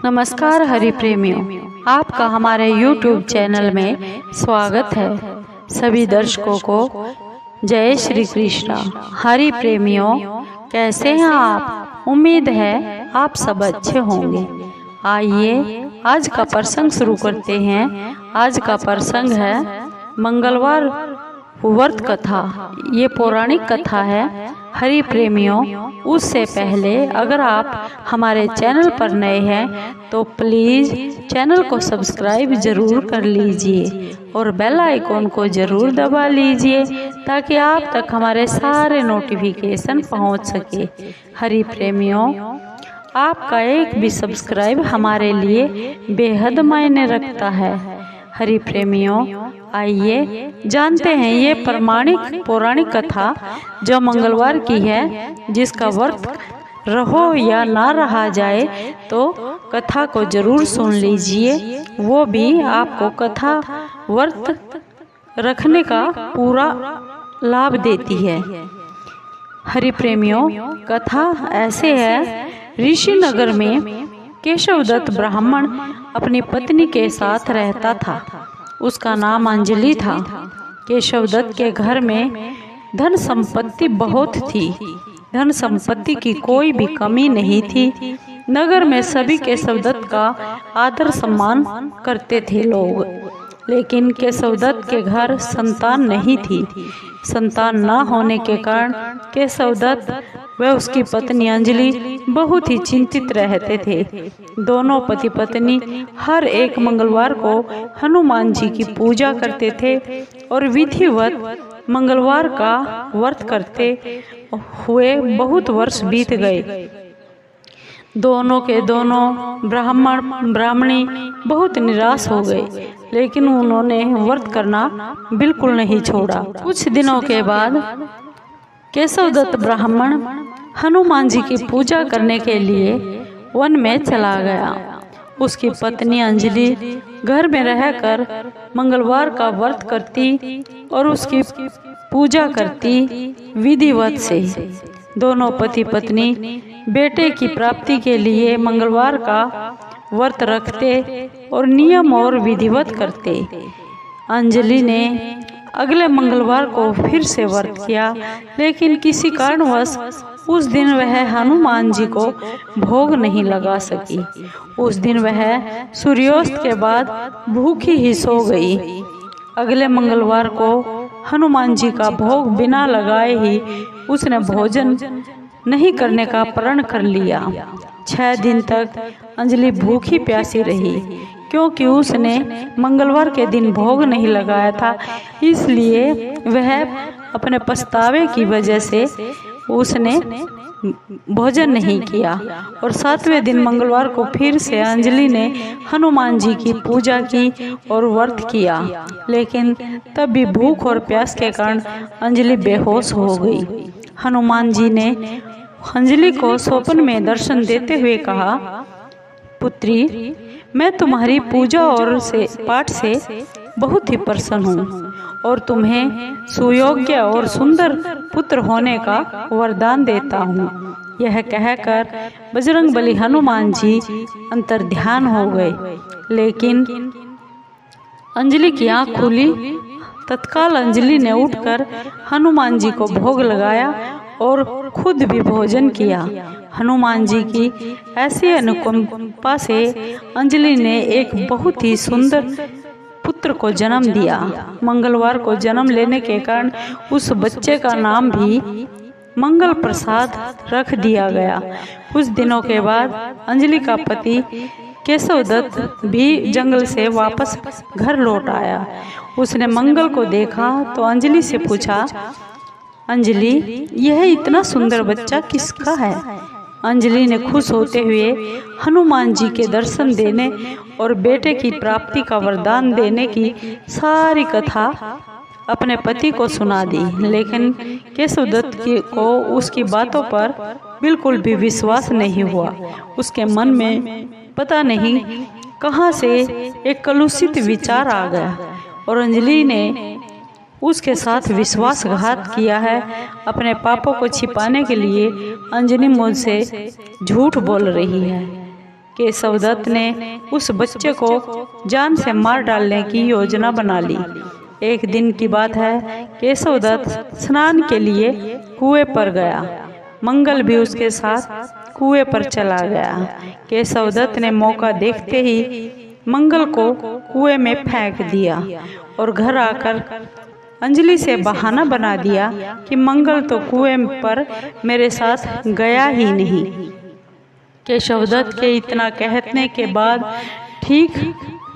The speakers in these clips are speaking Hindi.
नमस्कार हरि प्रेमियों, आपका हमारे YouTube चैनल में स्वागत है। सभी दर्शकों को जय श्री कृष्णा। हरि प्रेमियों, कैसे हैं आप? उम्मीद है आप सब अच्छे होंगे। आइए आज का प्रसंग शुरू करते हैं। आज का प्रसंग है मंगलवार व्रत कथा। ये पौराणिक कथा है। हरि प्रेमियों, उससे पहले अगर आप हमारे चैनल पर नए हैं तो प्लीज़ चैनल को सब्सक्राइब जरूर कर लीजिए और बेल आइकॉन को जरूर दबा लीजिए ताकि आप तक हमारे सारे नोटिफिकेशन पहुंच सके। हरि प्रेमियों, आपका एक भी सब्सक्राइब हमारे लिए बेहद मायने रखता है। हरि प्रेमियों, आइए जानते हैं ये पौराणिक कथा जो मंगलवार की है, जिसका व्रत रहो या ना रहा जाए तो कथा को जरूर सुन लीजिए। वो भी आपको कथा व्रत रखने का पूरा लाभ देती है। हरि प्रेमियों, कथा ऐसे है। ऋषि नगर में केशवदत्त ब्राह्मण अपनी पत्नी के साथ रहता था। उसका नाम अंजलि था। केशवदत्त के घर में धन संपत्ति बहुत थी। धन संपत्ति की कोई भी कमी नहीं थी। नगर में सभी केशवदत्त का आदर सम्मान करते थे लोग। लेकिन केशवदत्त के घर संतान नहीं थी। संतान न होने के कारण केशवदत्त व उसकी पत्नी अंजलि बहुत ही चिंतित रहते थे। दोनों पति पत्नी हर एक मंगलवार को हनुमान जी की पूजा करते थे और विधिवत मंगलवार का व्रत करते हुए बहुत वर्ष बीत गए। दोनों के दोनों ब्राह्मणी बहुत निराश हो गए, लेकिन उन्होंने व्रत करना बिल्कुल नहीं छोड़ा। कुछ दिनों के बाद केशवदत्त ब्राह्मण हनुमान जी की पूजा करने के लिए वन में चला गया। उसकी पत्नी अंजलि घर में रहकर मंगलवार का व्रत करती और उसकी पूजा करती विधिवत से। दोनों पति पत्नी बेटे की प्राप्ति के लिए मंगलवार का व्रत रखते और नियम और विधिवत करते। अंजलि ने अगले मंगलवार को फिर से व्रत किया, लेकिन किसी कारणवश उस दिन वह हनुमान जी को भोग नहीं लगा सकी। उस दिन वह सूर्यास्त के बाद भूखी ही सो गई। अगले मंगलवार को हनुमान जी का भोग बिना लगाए ही उसने भोजन नहीं करने का प्रण कर लिया। 6 दिन तक अंजलि भूखी प्यासी रही, क्योंकि उसने मंगलवार के दिन भोग नहीं लगाया था। इसलिए वह अपने पछतावे की वजह से उसने भोजन नहीं किया। और 7वें दिन मंगलवार को फिर से अंजलि ने हनुमान जी की पूजा की और व्रत किया, लेकिन तब भी भूख और प्यास के कारण अंजलि बेहोश हो गई। हनुमान जी ने अंजलि को स्वप्न में दर्शन देते हुए कहा, पुत्री, मैं तुम्हारी पूजा और पाठ से बहुत ही प्रसन्न हूँ और तुम्हें सुयोग्य और सुंदर पुत्र होने का वरदान देता हूँ। यह कहकर बजरंगबली हनुमान जी अंतर्ध्यान हो गए। लेकिन अंजलि की आँख खुली। तत्काल अंजलि ने उठकर हनुमान जी को भोग लगाया और खुद भी भोजन किया। हनुमान जी की ऐसी अनुकंपा से अंजलि ने एक बहुत ही सुंदर पुत्र को जन्म दिया। मंगलवार को जन्म लेने के कारण उस बच्चे का नाम भी मंगल प्रसाद रख दिया गया। कुछ दिनों के बाद अंजलि का पति केशवदत्त भी जंगल से वापस घर लौट आया। उसने मंगल को देखा तो अंजलि से पूछा, अंजलि, यह इतना सुंदर बच्चा किसका है? अंजलि ने खुश होते हुए हनुमान जी के दर्शन देने और बेटे की प्राप्ति का वरदान देने की सारी कथा अपने पति को सुना दी। लेकिन केशवदत्त को उसकी बातों पर बिल्कुल भी विश्वास नहीं हुआ। उसके मन में पता नहीं कहां से एक कलुषित विचार आ गया और अंजलि ने उसके साथ विश्वासघात किया है। अपने पापों को छिपाने के लिए अंजलि मुझसे झूठ बोल रही है। केशवदत्त ने उस बच्चे को जान से मार डालने की योजना बना ली। एक दिन की बात है, केशवदत्त स्नान के लिए कुएं पर गया। मंगल भी उसके साथ कुएं पर चला गया। केशवदत्त ने मौका देखते ही मंगल को कुएं में फेंक दिया और घर आकर अंजलि से बहाना बना दिया कि मंगल तो कुएं पर मेरे साथ गया ही नहीं। केशवदत्त के इतना कहने के बाद ठीक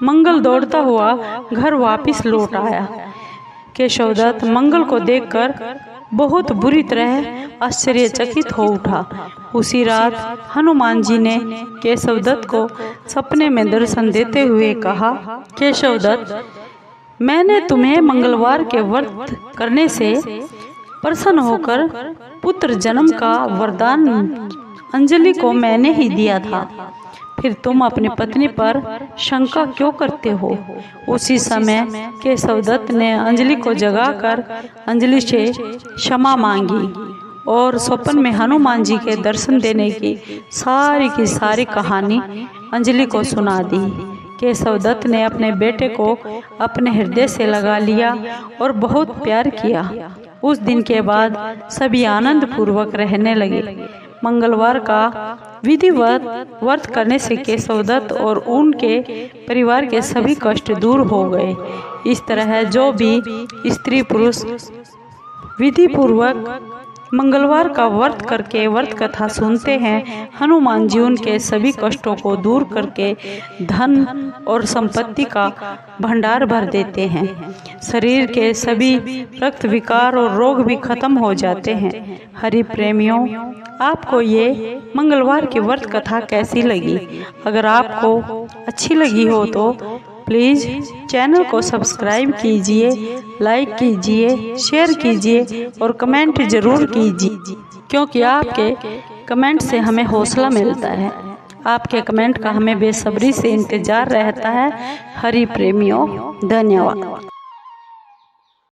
मंगल दौड़ता हुआ घर वापस लौट आया। केशवदत्त मंगल को देखकर बहुत बुरी तरह आश्चर्यचकित हो उठा। उसी रात हनुमान जी ने केशवदत्त को सपने में दर्शन देते हुए कहा, केशवदत्त, मैंने तुम्हें मंगलवार के व्रत करने से प्रसन्न होकर पुत्र जन्म का वरदान अंजलि को मैंने ही दिया था, फिर तुम अपनी पत्नी पर शंका क्यों करते हो? उसी समय केशवदत्त ने अंजलि को जगाकर अंजलि से क्षमा मांगी और स्वप्न में हनुमान जी के दर्शन देने की सारी कहानी अंजलि को सुना दी। केशवदत्त ने अपने बेटे को अपने हृदय से लगा लिया और बहुत प्यार किया। उस दिन के बाद सभी आनंद पूर्वक रहने लगे। मंगलवार का विधिवत व्रत करने से केशवदत्त और उनके परिवार के सभी कष्ट दूर हो गए। इस तरह जो भी स्त्री पुरुष विधि पूर्वक मंगलवार का व्रत करके व्रत कथा सुनते हैं, हनुमान जी उनके सभी कष्टों को दूर करके धन और संपत्ति का भंडार भर देते हैं। शरीर के सभी रक्त विकार और रोग भी खत्म हो जाते हैं। हरि प्रेमियों, आपको ये मंगलवार की व्रत कथा कैसी लगी? अगर आपको अच्छी लगी हो तो प्लीज़ चैनल को सब्सक्राइब कीजिए, लाइक कीजिए, शेयर कीजिए और कमेंट ज़रूर कीजिए, क्योंकि आपके कमेंट से हमें हौसला मिलता है। आपके कमेंट का हमें बेसब्री से इंतज़ार रहता है। हरि प्रेमियों, धन्यवाद।